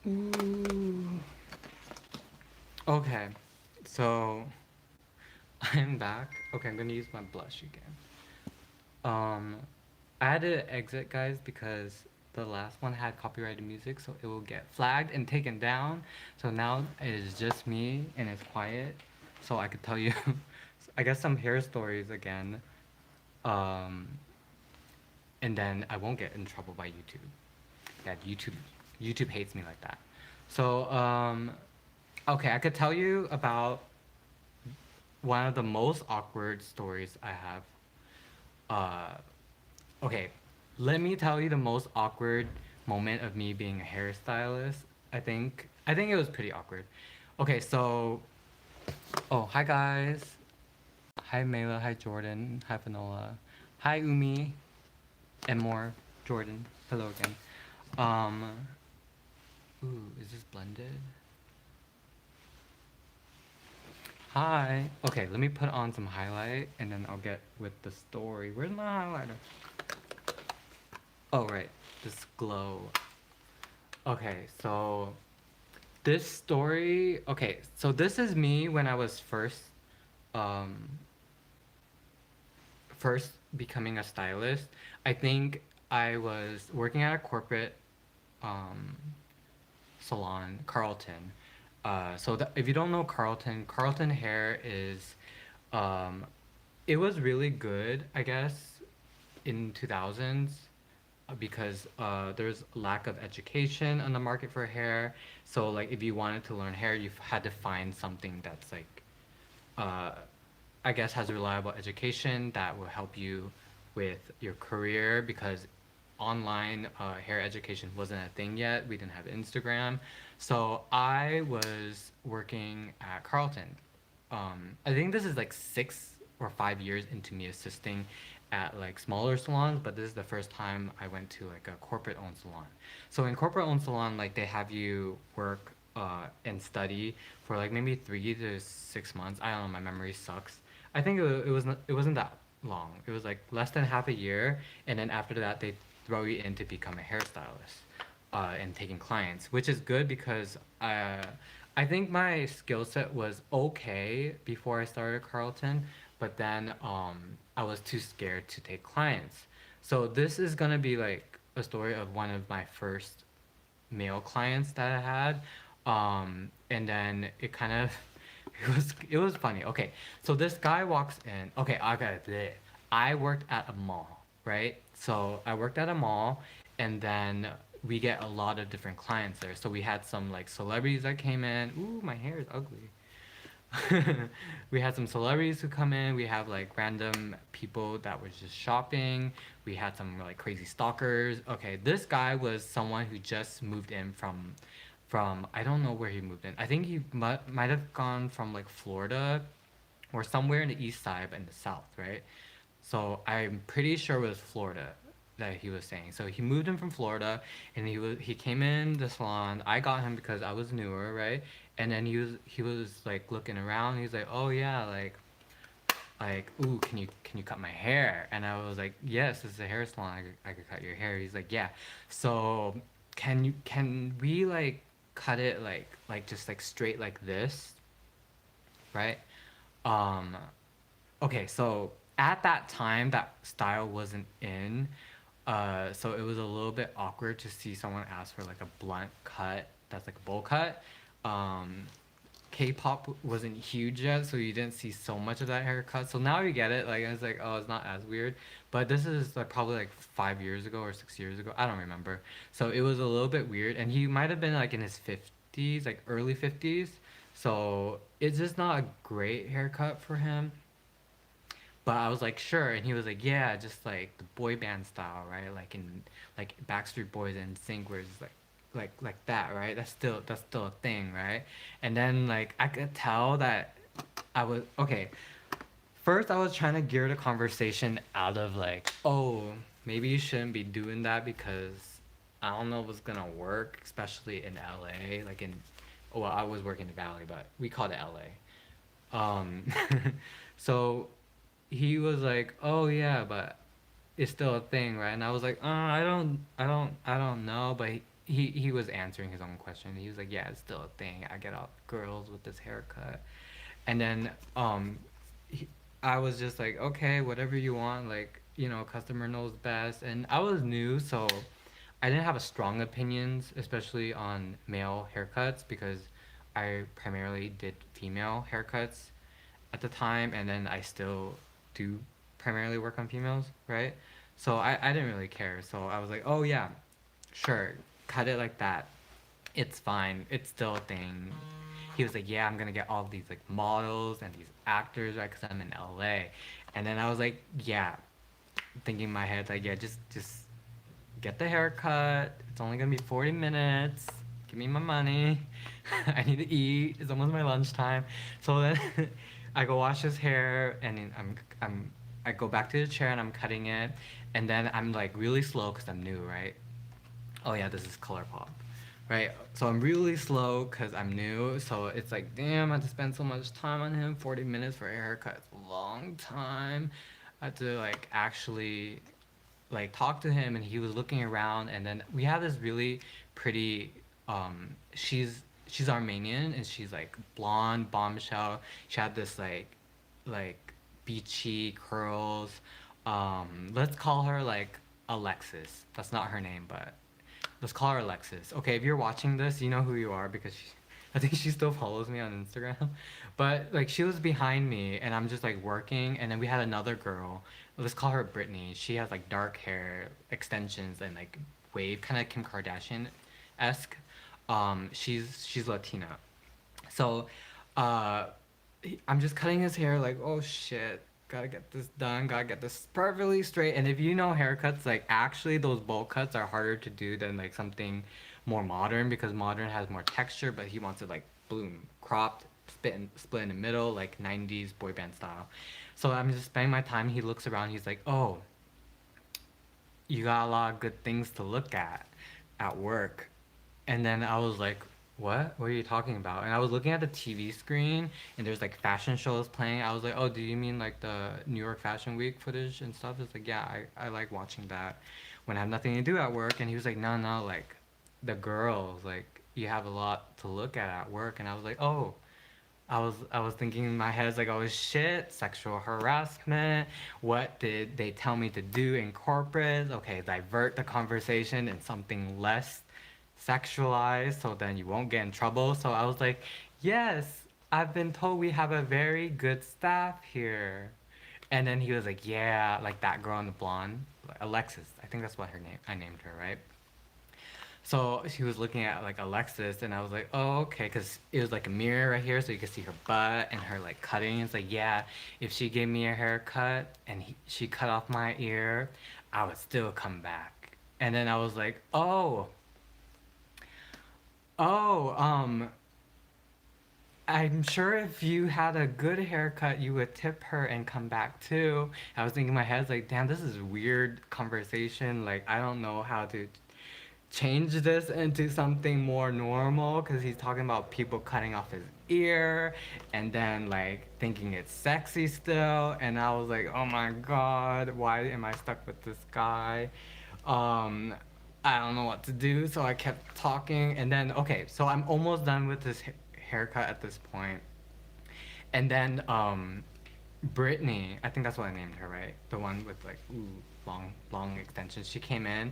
Ooh. Okay, so I'm back. Okay, I'm gonna use my blush again. Um, I had to exit, guys, because the last one had copyrighted music, so it will get flagged and taken down. So now it is just me and it's quiet, so I could tell you, I guess some hair stories again. Um, and then I won't get in trouble by YouTube. Yeah, YouTube hates me like that. So okay, I could tell you about one of the most awkward stories I have. Uh, okay, let me tell you the most awkward moment of me being a hairstylist. I think it was pretty awkward. Okay, so hi guys. Hi Mela, hi Jordan, hi Fanola, hi Umi, and more Jordan. Hello again. Um, is this blended? Hi. Okay, let me put on some highlight and then I'll get with the story. Where's my highlighter? Oh, right. This glow. Okay, so this story. Okay, so this is me when I was um, first becoming a stylist. I think I was working at a corporate um, salon, Carlton. If you don't know Carlton Hair is, um, it was really good, I guess, in 2000s because there's lack of education on the market for hair. So like if you wanted to learn hair, you had to find something that's like uh, I guess has reliable education that will help you with your career because online hair education wasn't a thing yet. We didn't have Instagram. So I was working at Carlton. I think this is like 6 or 5 years into me assisting at like smaller salons, but this is the first time I went to like a corporate owned salon. So in corporate owned salon, like they have you work and study for like maybe 3 to 6 months. I don't know, my memory sucks. I think it wasn't that long. It was like less than half a year, and then after that they throw you in to become a hairstylist and taking clients, which is good because I think my skill set was okay before I started Carlton, but then I was too scared to take clients. So this is gonna be like a story of one of my first male clients that I had, and then it kind of it was funny. Okay, so this guy walks in. Okay, I got it. I worked at a mall, right? So I worked at a mall, and then we get a lot of different clients there. So we had some like celebrities that came in. Ooh, my hair is ugly. We had some celebrities who come in. We have like random people that was just shopping. We had some like crazy stalkers. Okay, this guy was someone who just moved in from I don't know where he moved in. I think he might have gone from like Florida or somewhere in the east side but in the south, right? So I'm pretty sure it was Florida that he was saying. So he moved in from Florida, and he came in the salon. I got him because I was newer, right? And then he was like looking around. He's like, oh yeah, ooh, can you cut my hair? And I was like, yes, this is a hair salon. I could cut your hair. He's like, yeah. So can we like cut it like just like straight like this, right? Um, okay, so at that time, that style wasn't in. So it was a little bit awkward to see someone ask for like a blunt cut that's like a bowl cut. Um, K-pop wasn't huge yet, so you didn't see so much of that haircut. So now you get it. Like it's like, oh, it's not as weird. But this is like probably like 5 years ago or 6 years ago. I don't remember. So it was a little bit weird, and he might have been like in his 50s, like early 50s. So it's just not a great haircut for him. But I was like, sure, and he was like, yeah, just like the boy band style, right? Like in like Backstreet Boys and Sync, where it's like that, right? That's still a thing, right? And then like I could tell that I was okay. First, I was trying to gear the conversation out of like, oh, maybe you shouldn't be doing that because I don't know if it's gonna work, especially in LA. Like in, well, I was working in the Valley, but we called it LA. So he was like, "Oh yeah, but it's still a thing, right?" And I was like, I don't know." But he was answering his own question. He was like, yeah, it's still a thing. I get out girls with this haircut. And then he, I was just like, okay, whatever you want, like, customer knows best. And I was new, so I didn't have a strong opinions, especially on male haircuts, because I primarily did female haircuts at the time, and then I still do primarily work on females, right? So I didn't really care. So I was like, oh yeah, sure, cut it like that. It's fine. It's still a thing. He was like, yeah, I'm gonna get all these like models and these actors, right? Cause I'm in LA. And then I was like, yeah, thinking in my head like, yeah, just get the haircut. It's only gonna be 40 minutes. Give me my money. I need to eat. It's almost my lunchtime. So then I go wash his hair, and I go back to the chair and I'm cutting it, and then I'm like really slow because I'm new, right? Oh yeah, this is ColourPop, right? So I'm really slow because I'm new. So it's like, damn, I have to spend so much time on him. 40 minutes for a haircut, it's a long time. I had to like actually like talk to him, and he was looking around, and then we have this really pretty she's Armenian, and she's like blonde bombshell. She had this like beachy curls. Let's call her like Alexis. That's not her name, but let's call her Alexis. Okay, if you're watching this, you know who you are, because I think she still follows me on Instagram. But like she was behind me, and I'm just like working, and then we had another girl. Let's call her Brittany. She has like dark hair, extensions, and like wave, kind of Kim Kardashian esque. She's Latina. So, uh, I'm just cutting his hair like, oh shit, gotta get this done, gotta get this perfectly straight. And if you know haircuts, like actually those bowl cuts are harder to do than like something more modern, because modern has more texture, but he wants it like boom, cropped, split in the middle, like 90s boy band style. So I'm just spending my time. He looks around, he's like, oh, you got a lot of good things to look at work. And then I was like, what? What are you talking about? And I was looking at the TV screen, and there's like fashion shows playing. I was like, oh, do you mean like the New York Fashion Week footage and stuff? It's like, yeah, I like watching that when I have nothing to do at work. And he was like, no, no, like the girls, like you have a lot to look at work. And I was like, oh, I was thinking in my head, it's like, oh shit, sexual harassment. What did they tell me to do in corporate? Okay, divert the conversation in something less sexualized, so then you won't get in trouble. So I was like, yes, I've been told we have a very good staff here. And then he was like, yeah, like that girl in the blonde, Alexis. I think that's what her name. I named her, right? So she was looking at like Alexis, and I was like, oh, okay, because it was like a mirror right here, so you could see her butt and her like cutting. It's like, yeah, if she gave me a haircut and she cut off my ear, I would still come back. And then I was like, oh, I'm sure if you had a good haircut, you would tip her and come back too. I was thinking in my head, like, damn, this is weird conversation. Like, I don't know how to change this into something more normal, because he's talking about people cutting off his ear and then like thinking it's sexy still. And I was like, oh my god, why am I stuck with this guy? um I don't know what to do, so I kept talking. And then okay, so I'm almost done with this haircut at this point. And then Brittany, I think that's what I named her, right? The one with like long extensions. She came in,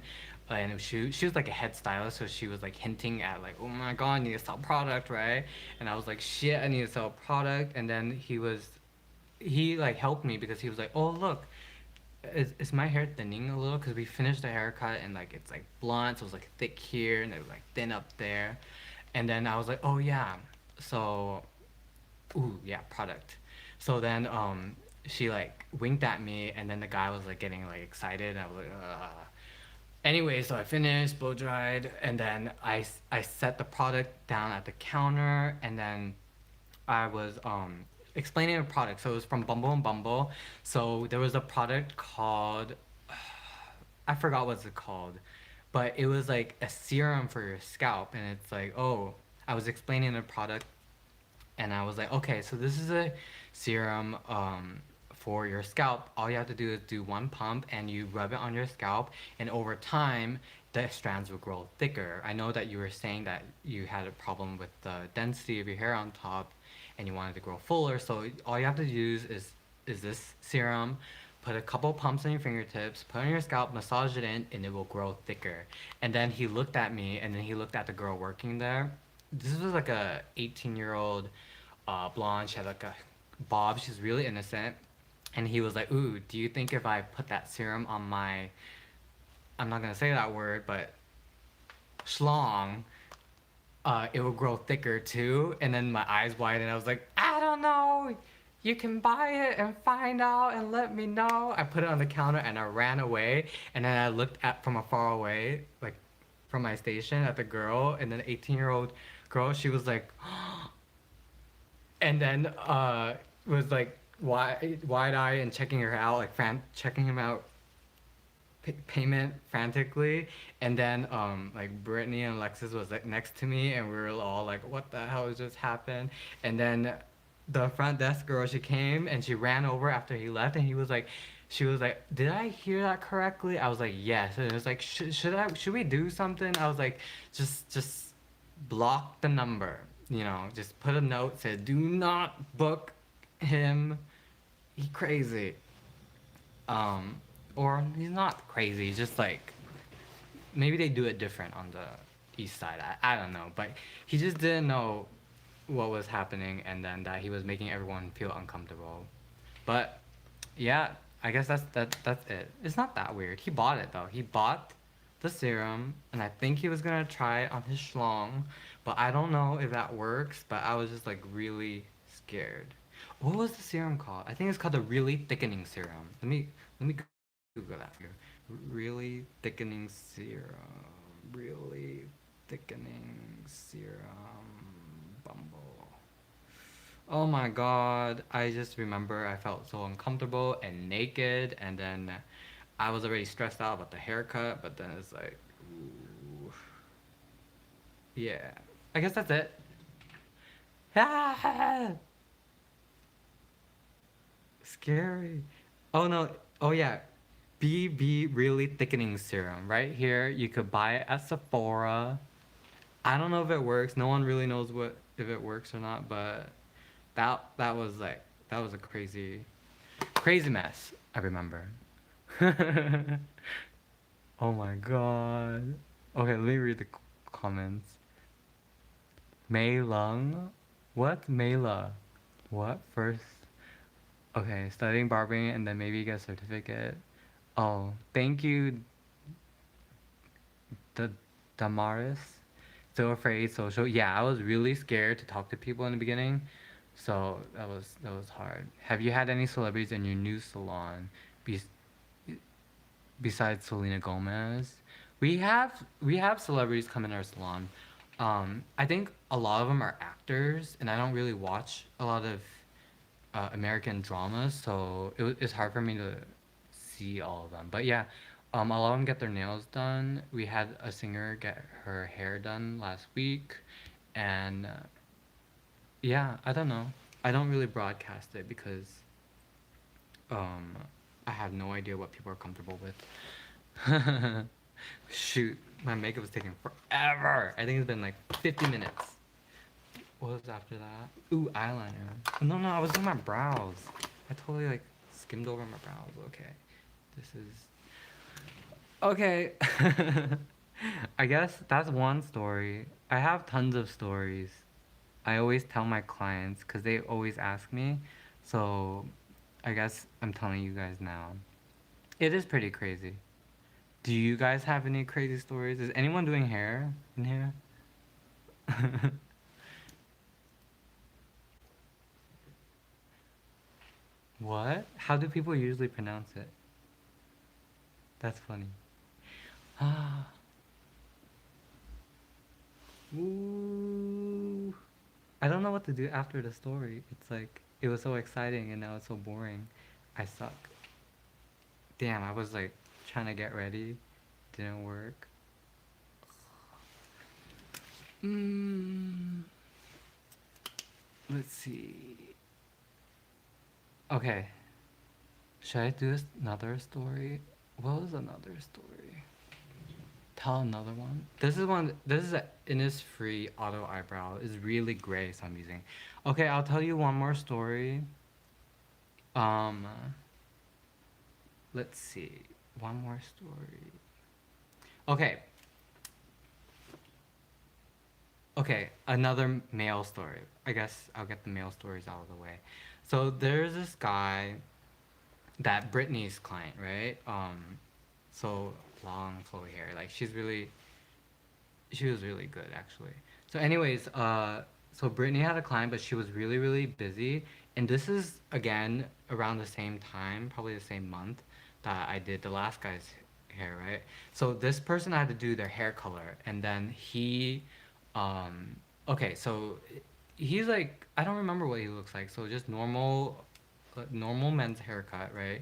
and she was like a head stylist, so she was like hinting at like, oh my god, I need to sell product, right? And I was like, shit, I need to sell product. And then he like helped me, because he was like, oh look, is my hair thinning a little? Because we finished the haircut, and like it's like blunt, so it's like thick here and it was like thin up there. And then I was like, oh yeah, so ooh yeah, product. So then she like winked at me, and then the guy was like getting like excited, and I was like, ugh. Anyway, so I finished, blow dried, and then I set the product down at the counter, and then I was explaining a product. So it was from Bumble and Bumble. So there was a product called, I forgot what's it called, but it was like a serum for your scalp. And it's like, oh, I was explaining the product, and I was like, okay, so this is a serum for your scalp. All you have to do is do one pump, and you rub it on your scalp, and over time the strands would grow thicker. I know that you were saying that you had a problem with the density of your hair on top and you wanted to grow fuller. So all you have to use is this serum, put a couple pumps on your fingertips, put it on your scalp, massage it in, and it will grow thicker. And then he looked at me, and then he looked at the girl working there. This was like a 18-year-old blonde. She had like a bob. She's really innocent. And he was like, "Ooh, do you think if I put that serum on my, I'm not gonna say that word, but schlong, it will grow thicker too?" And then my eyes widened. I was like, "I don't know. You can buy it and find out and let me know." I put it on the counter and I ran away. And then I looked at from afar away, like from my station at the girl. And then 18-year-old girl, she was like, and then was like wide eye and checking her out, like checking him out payment frantically. And then like Brittany and Alexis was like next to me, and we were all like, what the hell just happened? And then the front desk girl, she came and she ran over after he left, and he was like, she was like, did I hear that correctly? I was like, yes. And it was like, should we do something? I was like, just block the number, you know, just put a note, said do not book him, he crazy. um or he's not crazy, he's just like, maybe they do it different on the east side. I don't know, but he just didn't know what was happening, and then that he was making everyone feel uncomfortable. But yeah, I guess that's it. It's not that weird. He bought it though. He bought the serum, and I think he was gonna try it on his schlong, but I don't know if that works. But I was just like really scared. What was the serum called? I think it's called the really thickening serum. Let me Google that here. Really thickening serum. Really thickening serum. Bumble. Oh my god, I just remember I felt so uncomfortable and naked, and then I was already stressed out about the haircut, but then it's like, ooh, yeah. I guess that's it. Ah, scary. Oh no, oh yeah. BB Really Thickening Serum. Right here, you could buy it at Sephora. I don't know if it works. No one really knows what if it works or not, but that was like, that was a crazy mess. I remember. Oh my god. Okay, let me read the comments. Mei Lung? What? Mela? What? First? Okay, studying barbering and then maybe get a certificate. Oh, thank you, the Damaris. So afraid social. Yeah, I was really scared to talk to people in the beginning, so that was hard. Have you had any celebrities in your new salon? Be- Besides Selena Gomez, we have celebrities come in our salon. I think a lot of them are actors, and I don't really watch a lot of American dramas, so it's hard for me to see all of them. But yeah, a lot of them get their nails done. We had a singer get her hair done last week, and yeah, I don't know. I don't really broadcast it because um, I have no idea what people are comfortable with. Shoot, my makeup is taking forever. I think it's been like 50 minutes. What was after that? Ooh, eyeliner. No, I was doing my brows. I totally like skimmed over my brows. Okay. This is okay. I guess that's one story. I have tons of stories. I always tell my clients because they always ask me. So I guess I'm telling you guys now. It is pretty crazy. Do you guys have any crazy stories? Is anyone doing hair in here? What? How do people usually pronounce it? That's funny. Ah. Ooh. I don't know what to do after the story. It's like it was so exciting and now it's so boring. I suck. Damn, I was like trying to get ready. Didn't work. Mm, let's see. Okay. Should I do another story? What was another story? tell another one. This is one. This is a Innisfree auto eyebrow. It's really gray, so I'm using. Okay, I'll tell you one more story. Um, let's see. One more story. Okay. Okay, another male story. I guess I'll get the male stories out of the way. So there's this guy that Brittany's client, right? So long flowy hair. Like she was really good actually. So anyways, so Brittany had a client, but she was really really busy, and this is again around the same time, probably the same month that I did the last guy's hair, right? So this person I had to do their hair color, and then um, okay, so he's like I don't remember what he looks like, so just normal men's haircut, right?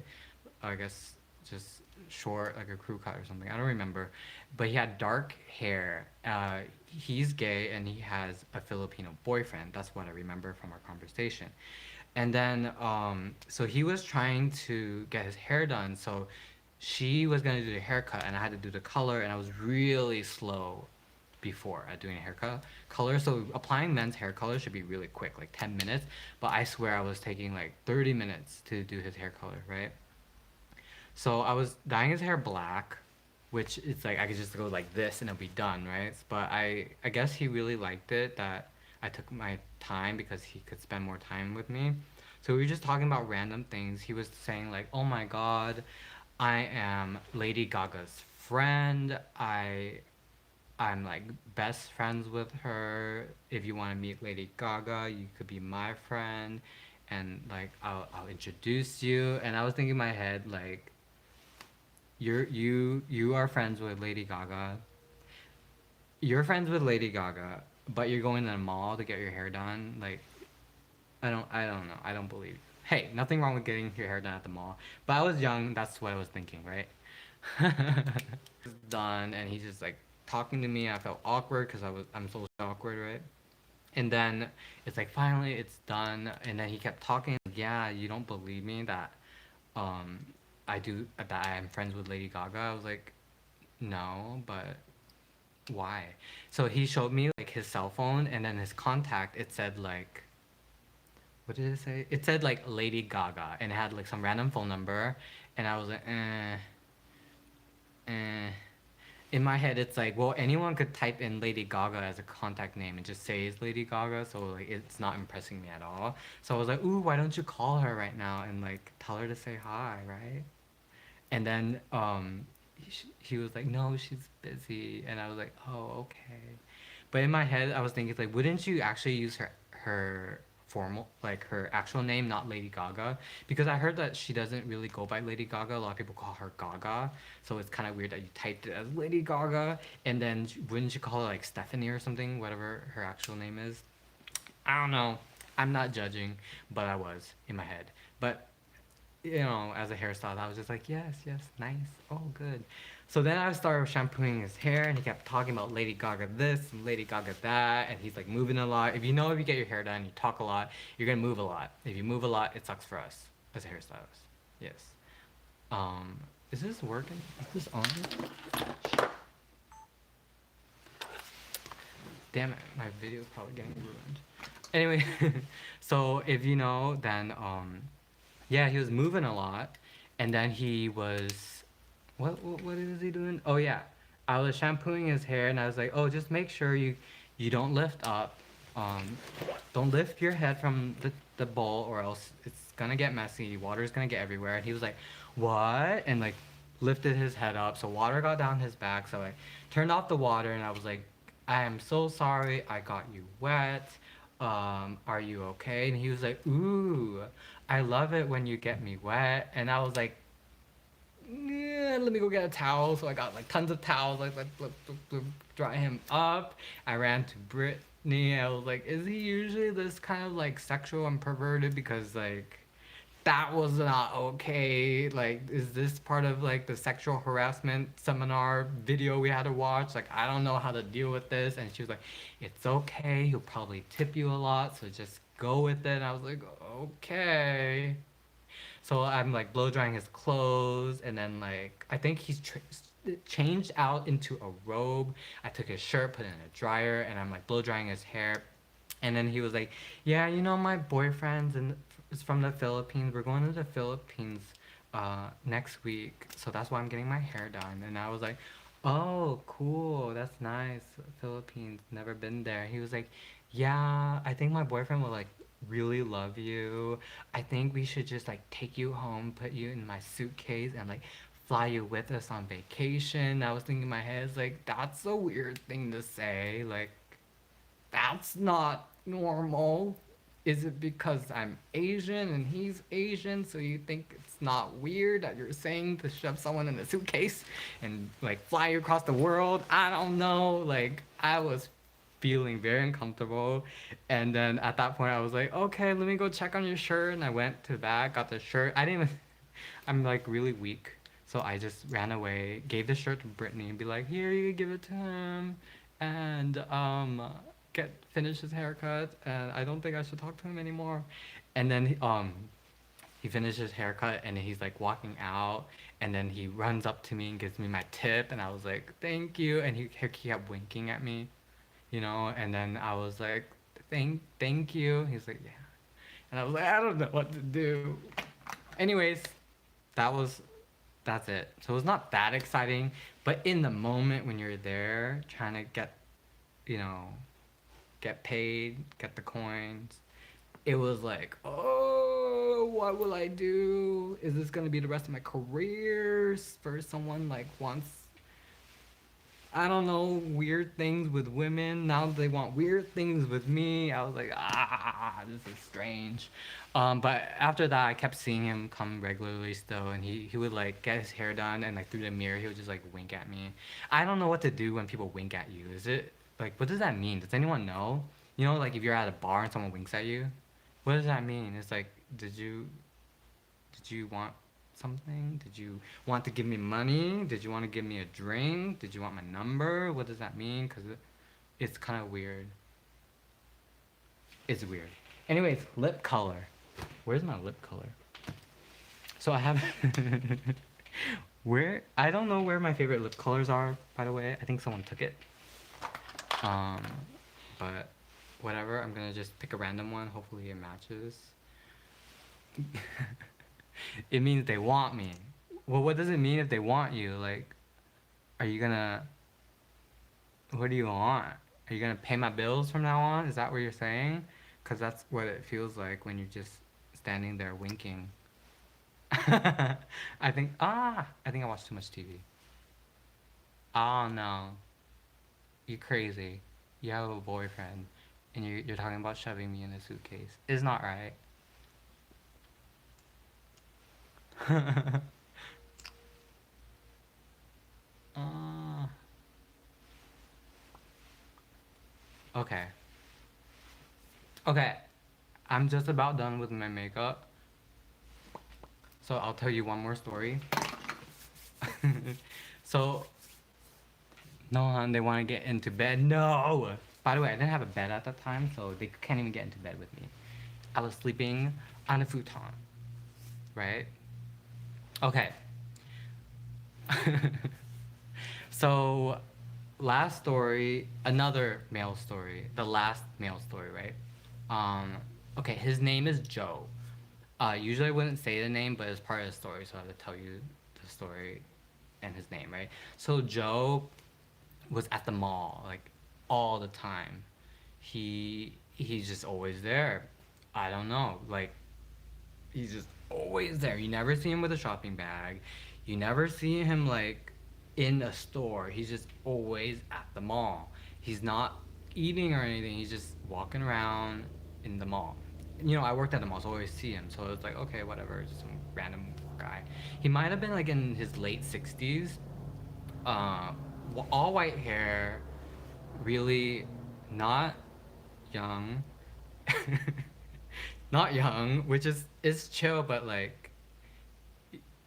I guess just short, like a crew cut or something. I don't remember, but he had dark hair. He's gay and he has a Filipino boyfriend. That's what I remember from our conversation. And then, so he was trying to get his hair done. So she was gonna do the haircut, and I had to do the color, and I was really slow before at doing a haircut color. So applying men's hair color should be really quick, like 10 minutes. But I swear I was taking like 30 minutes to do his hair color, right? So I was dyeing his hair black, which it's like I could just go like this and it'll be done, right? But I guess he really liked it that I took my time because he could spend more time with me. So we were just talking about random things. He was saying like, "Oh my God, I am Lady Gaga's friend. I'm like best friends with her. If you want to meet Lady Gaga, you could be my friend, and like I'll introduce you." And I was thinking in my head like, you are friends with Lady Gaga. You're friends with Lady Gaga, but you're going to the mall to get your hair done. Like, I don't know. I don't believe. Hey, nothing wrong with getting your hair done at the mall. But I was young. That's what I was thinking, right? It's done, and he's just like talking to me. I felt awkward because I'm so awkward, right? And then it's like finally it's done, and then he kept talking. Like, yeah, you don't believe me that um that I'm friends with Lady Gaga. I was like, no, but why? So he showed me like his cell phone, and then his contact. It said like, what did it say? It said like Lady Gaga, and it had like some random phone number, and I was like, eh. In my head, it's like, well, anyone could type in Lady Gaga as a contact name and just say it's Lady Gaga, so like it's not impressing me at all. So I was like, ooh, why don't you call her right now and like tell her to say hi, right? And then he was like, no, she's busy, and I was like, oh, okay. But in my head, I was thinking like, wouldn't you actually use her formal like her actual name, not Lady Gaga? Because I heard that she doesn't really go by Lady Gaga. A lot of people call her Gaga, so it's kind of weird that you typed it as Lady Gaga, and then wouldn't you call her like Stephanie or something, whatever her actual name is? I don't know. I'm not judging, but I was in my head. But as a hairstylist, I was just like, yes, yes, nice, oh, good. So then I started shampooing his hair, and he kept talking about Lady Gaga this and Lady Gaga that, and he's like moving a lot. If you get your hair done, you talk a lot, you're gonna move a lot. If you move a lot, it sucks for us as a hairstylist. Yes. Um, is this working? Is this on? Damn it, my video is probably getting ruined. Anyway, so if you know, then yeah, he was moving a lot, and then he was, what is he doing? Oh yeah, I was shampooing his hair, and I was like, oh, just make sure you don't lift up, um, don't lift your head from the bowl, or else it's gonna get messy. Water's gonna get everywhere. And he was like, what? And like lifted his head up, so water got down his back. So I turned off the water, and I was like, I am so sorry, I got you wet. Are you okay? And he was like, ooh, I love it when you get me wet. And I was like, yeah, let me go get a towel. So I got like tons of towels, like dry him up. I ran to Brittany. I was like, is he usually this kind of like sexual and perverted? Because like that was not okay. Like, is this part of like the sexual harassment seminar video we had to watch? Like, I don't know how to deal with this. And she was like, it's okay. He'll probably tip you a lot. So just go with it. And I was like, okay. So I'm like blow drying his clothes. And then like, I think he's changed out into a robe. I took his shirt, put it in a dryer, and I'm like blow drying his hair. And then he was like, "Yeah, you know, my boyfriend's is from the Philippines. We're going to the Philippines next week, so that's why I'm getting my hair done." And I was like, "Oh, cool. That's nice. Philippines. Never been there." He was like, "Yeah, I think my boyfriend will like really love you. I think we should just like take you home, put you in my suitcase, and like fly you with us on vacation." I was thinking in my head, it's like, that's a weird thing to say. Like, that's not normal. Is it because I'm Asian and he's Asian, so you think it's not weird that you're saying to shove someone in a suitcase and like fly you across the world? I don't know. Like, I was feeling very uncomfortable. And then at that point, I was like, okay, let me go check on your shirt. And I went to the back, got the shirt. I didn't even, I'm like really weak. So I just ran away, gave the shirt to Brittany and be like, here, you give it to him. And get finish his haircut. And I don't think I should talk to him anymore. And then he finished his haircut and he's like walking out. And then he runs up to me and gives me my tip. And I was like, thank you. And he kept winking at me, you know. And then I was like, thank you. He's like, yeah. And I was like, I don't know what to do. Anyways, that was that's it. So it was not that exciting, but in the moment when you're there trying to get, you know, get paid, get the coins, it was like, oh, what will I do? Is this gonna be the rest of my career? For someone like wants, I don't know, weird things with women. Now they want weird things with me. I was like, this is strange. But after that, I kept seeing him come regularly still, and he would like get his hair done, and like through the mirror, he would just like wink at me. I don't know what to do when people wink at you. Is it like, what does that mean? Does anyone know? You know, like if you're at a bar and someone winks at you, what does that mean? It's like, did you want something? Did you want to give me money? Did you want to give me a drink? Did you want my number? What does that mean? Because it's kind of weird. It's weird. Anyways, lip color. Where's my lip color? So I have where I don't know where my favorite lip colors are, by the way. I think someone took it. Um but whatever, I'm gonna just pick a random one. Hopefully it matches. It means they want me. Well, what does it mean if they want you? Like, are you gonna, what do you want? Are you gonna pay my bills from now on? Is that what you're saying? Because that's what it feels like when you're just standing there winking. I think I watched too much TV. Oh no, you crazy. You have a boyfriend and you're talking about shoving me in a suitcase. It's not right. uh, okay. Okay. I'm just about done with my makeup. So I'll tell you one more story. So, no, hon, they want to get into bed. No! By the way, I didn't have a bed at that time, so they can't even get into bed with me. I was sleeping on a futon, right? Okay. So, last story, another male story. The last male story, right? Um, okay, his name is Joe. Usually I wouldn't say the name, but it's part of the story, so I have to tell you the story and his name, right? So Joe was at the mall like all the time. He's just always there. I don't know, like he's just always there. You never see him with a shopping bag. You never see him like in a store. He's just always at the mall. He's not eating or anything. He's just walking around in the mall. You know, I worked at the mall, so I always see him. So it's like, okay, whatever, just some random guy. He might have been like in his late 60s, uh, all white hair, really not young. Not young, which is chill, but like,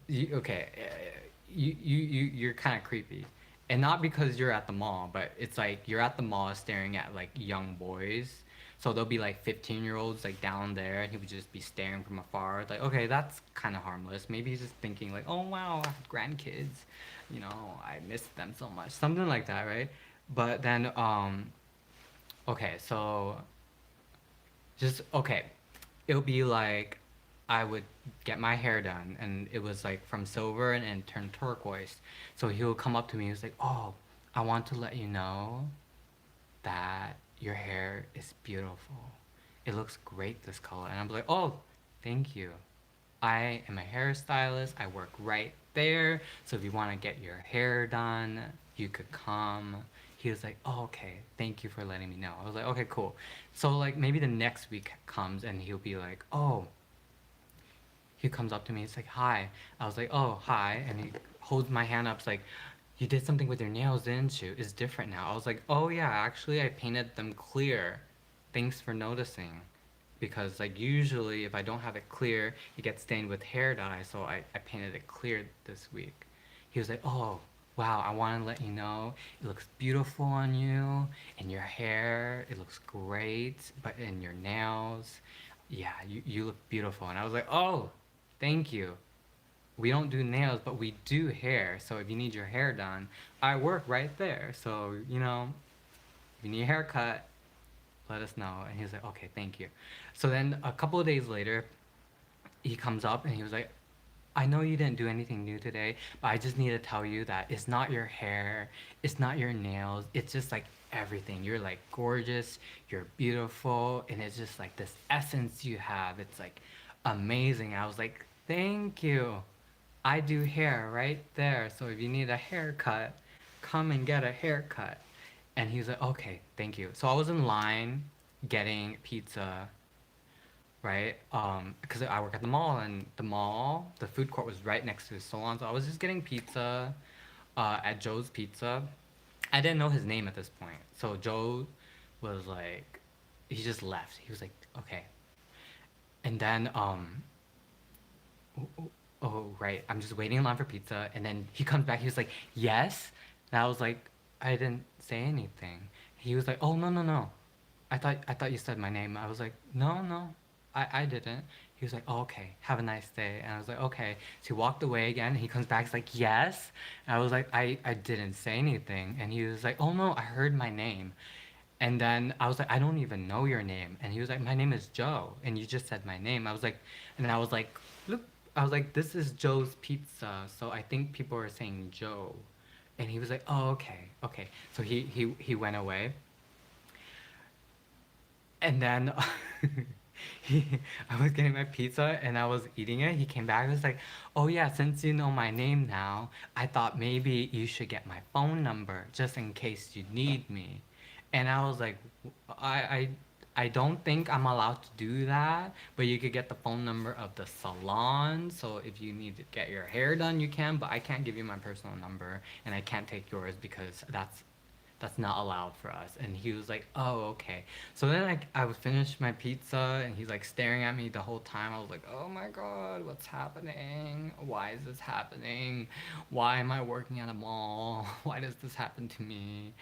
okay, you're kind of creepy, and not because you're at the mall, but it's like you're at the mall staring at like young boys. So there'll be like 15-year-olds like down there, and he would just be staring from afar. Like, okay, that's kind of harmless. Maybe he's just thinking like, oh wow, I have grandkids. I miss them so much, something like that, right? But then okay, so just okay, it'll be like I would get my hair done, and it was like from silver and turned turquoise. So he would come up to me, he was like, oh, I want to let you know that your hair is beautiful. It looks great this color. And I'm like, oh, thank you. I am a hairstylist. I work right there. So if you want to get your hair done, you could come. He was like, oh, okay. Thank you for letting me know. I was like, okay, cool. So like maybe the next week comes and he'll be like, oh, he comes up to me. It's like, hi. I was like, oh, hi. And he holds my hand up. It's like, you did something with your nails, didn't you? It's different now. I was like, oh, yeah, actually, I painted them clear. Thanks for noticing. Because, like, usually if I don't have it clear, it gets stained with hair dye. So I painted it clear this week. He was like, oh, wow, I want to let you know it looks beautiful on you. And your hair, it looks great. But in your nails, yeah, you look beautiful. And I was like, oh, thank you. We don't do nails, but we do hair. So if you need your hair done, I work right there. So, if you need a haircut, let us know. And he was like, okay, thank you. So then a couple of days later, he comes up and he was like, I know you didn't do anything new today, but I just need to tell you that it's not your hair, it's not your nails, it's just like everything. You're like gorgeous, you're beautiful, and it's just like this essence you have. It's like amazing. I was like, thank you. I do hair right there. So if you need a haircut, come and get a haircut. And he was like, okay, thank you. So I was in line getting pizza, right? Because I work at the mall, and the food court was right next to the salon. So I was just getting pizza at Joe's Pizza. I didn't know his name at this point. So Joe was like, he just left. He was like, okay. And then oh, right, I'm just waiting in line for pizza, and then he comes back. He was like, yes. And I was like, I didn't say anything. He was like, oh, no, no, no. I thought you said my name. I was like, no, no, I didn't. He was like, oh, okay, have a nice day. And I was like, okay. So he walked away again. He comes back. He's like, yes. And I was like, I didn't say anything. And he was like, oh no, I heard my name. And then I was like, I don't even know your name. And he was like, my name is Joe. And you just said my name. I was like, and then I was like, look, I was like, this is Joe's Pizza. So I think people are saying Joe. And he was like, oh, okay, okay. So he went away. And then I was getting my pizza and I was eating it. He came back and was like, oh yeah, since you know my name now, I thought maybe you should get my phone number just in case you need me. And I was like, I, I, I don't think I'm allowed to do that, but you could get the phone number of the salon. So if you need to get your hair done, you can, but I can't give you my personal number and I can't take yours because that's not allowed for us. And he was like, oh, okay. So then I would finish my pizza and he's like staring at me the whole time. I was like, oh my God, what's happening? Why is this happening? Why am I working at a mall? Why does this happen to me?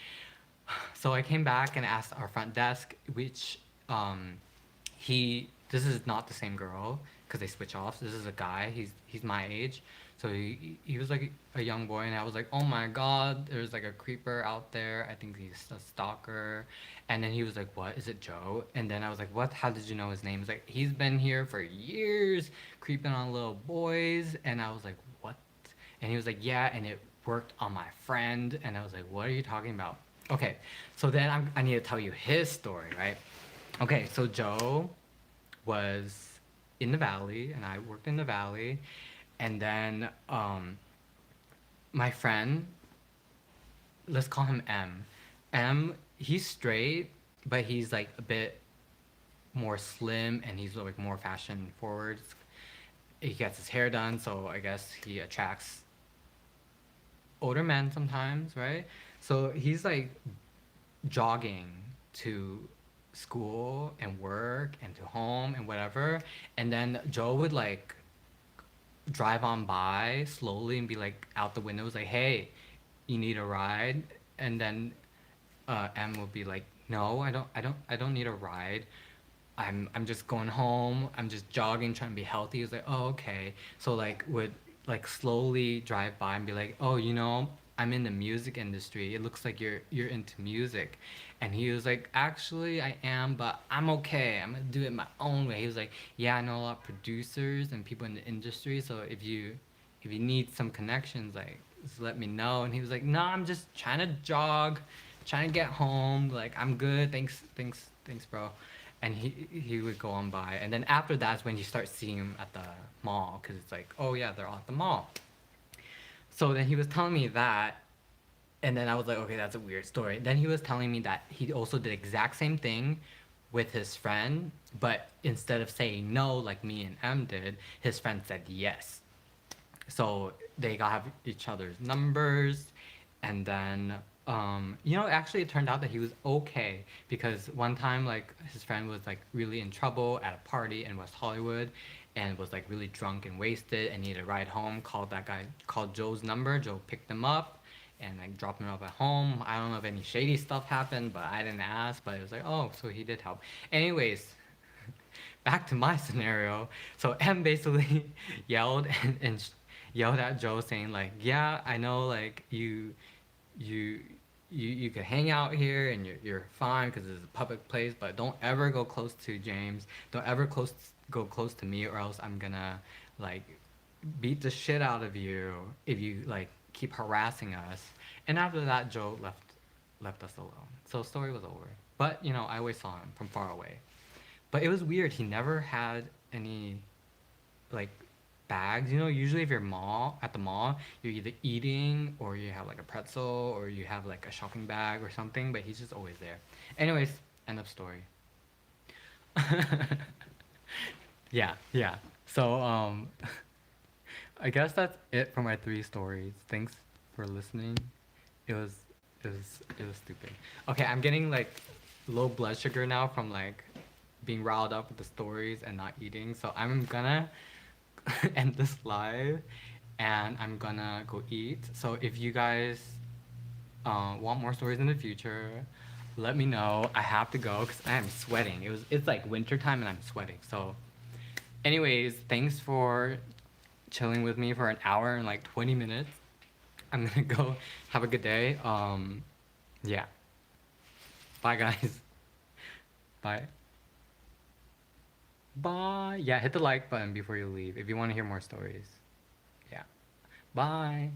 So I came back and asked our front desk, which this is not the same girl because they switch off. This is a guy. He's my age. So he was like a young boy, and I was like, oh my God, there's like a creeper out there. I think he's a stalker. And then he was like, what? Is it Joe? And then I was like, what? How did you know his name? He's like, he's been here for years, creeping on little boys. And I was like, what? And he was like, yeah, and it worked on my friend. And I was like, what are you talking about? Okay, so then I need to tell you his story, right? Okay, so Joe was in the valley, and I worked in the valley, and then my friend, let's call him M. M, he's straight, but he's like a bit more slim, and he's like more fashion forward. He gets his hair done, so I guess he attracts older men sometimes, right? So he's like jogging to school and work and to home and whatever. And then Joe would like drive on by slowly and be like out the windows like, hey, you need a ride? And then M would be like, no, I don't need a ride. I'm just going home. I'm just jogging, trying to be healthy. He was like, oh, okay. So like would like slowly drive by and be like, "Oh, I'm in the music industry. It looks like you're into music." And he was like, "Actually, I am, but I'm okay. I'm gonna do it my own way." He was like, "Yeah, I know a lot of producers and people in the industry, so if you need some connections, like just let me know." And he was like, "No, I'm just trying to jog, trying to get home. Like I'm good. Thanks, thanks, thanks, bro." And he would go on by, and then after that's when you start seeing him at the mall, because it's like, oh yeah, they're all at the mall. So then he was telling me that, and then I was like, okay, that's a weird story. Then he was telling me that he also did the exact same thing with his friend, but instead of saying no like me and M did, his friend said yes. So they got have each other's numbers, and then actually it turned out that he was okay, because one time like his friend was like really in trouble at a party in West Hollywood and was like really drunk and wasted and needed a ride home. Called Joe's number. Joe picked him up and like dropped him off at home. I don't know if any shady stuff happened, but I didn't ask. But it was like, oh, so he did help. Anyways, back to my scenario. So M basically yelled and yelled at Joe, saying like, "Yeah, I know, like you you could hang out here and you're fine because it's a public place, but don't ever go close to James. Don't ever go close to me, or else I'm gonna like beat the shit out of you if you like keep harassing us." And after that, Joe left us alone. So story was over. But I always saw him from far away. But it was weird. He never had any like bags. Usually if you're at the mall, you're either eating or you have like a pretzel or you have like a shopping bag or something. But he's just always there. Anyways, end of story. Yeah, yeah. So I guess that's it for my 3 stories. Thanks for listening. It was it was stupid. Okay, I'm getting like low blood sugar now from like being riled up with the stories and not eating. So I'm gonna end this live and I'm gonna go eat. So if you guys want more stories in the future, let me know. I have to go because I am sweating. It's like winter time and I'm sweating. So anyways, thanks for chilling with me for an hour and like 20 minutes. I'm gonna go have a good day. Yeah. Bye guys. Bye. Bye. Yeah, hit the like button before you leave if you want to hear more stories. Yeah. Bye.